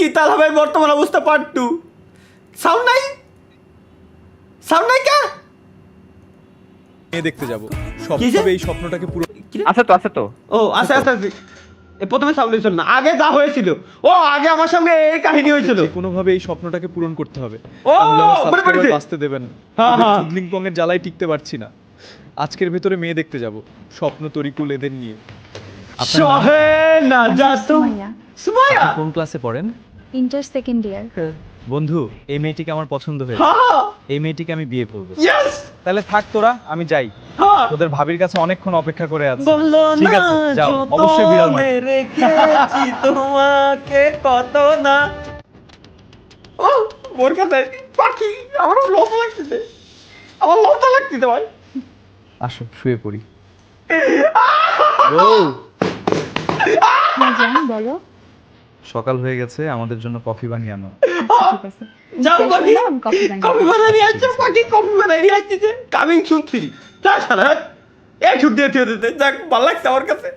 কি তালা ভাই বর্তমান অবস্থা পার্ট 2 সাউন্ড নাই কে মেয়ে দেখতে যাব সবভাবে এই স্বপ্নটাকে পুরো আছে তো ও আচ্ছা প্রথমে সাউন্ড হয়েছিল না আগে যা হয়েছিল ও আগে আমার সঙ্গে এই কাহিনী হয়েছিল কোনোভাবে এই স্বপ্নটাকে পূরণ করতে হবে ও, তাহলে আমার মনে সাবস্ক্রাইবার পড়েছে। বাঁচতে দেবেন হ্যাঁ, হ্যাঁ। চুদলিং পঙের জ্বালায় টিকতে পারছি না আজকের ভেতরে মেয়ে দেখতে যাব স্বপ্ন তরিকুল এদের নিয়ে সহে না যা তুম সুমাইয়া সুমাইয়া কোন ক্লাসে পড়েন ইন্টার সেকেন্ড ইয়ার বন্ধু এই মেয়েটিকে আমার পছন্দ হয়েছে হ্যাঁ এই মেয়েটিকে আমি বিয়ে করব ইয়েস তাহলে থাক তোরা আমি যাই হ্যাঁ তোদের ভাবির কাছে অনেকক্ষণ অপেক্ষা করে আছে বললো ঠিক না আছে যাও অবশ্যই বিড়াল মার। রেখেছি তোমাকে কত না ও মোর কাছে পাখি আমার লজ্জা লাগতেছে ভাই আসো শুয়ে পড়ি জান বলো সকাল হয়ে গেছে আমাদের জন্য কফি বানিয়ে আনো ঠিক আছে যাও শেষ পাখি হলো, আমি কফি বানিয়ে কফি বানাই নিয়ে আসছে পাখি কফি বানাই নিয়ে আসছে কামিং শুনছি যা সারা এই ছুটি দিয়ে যাক ভালো লাগছে আমার কাছে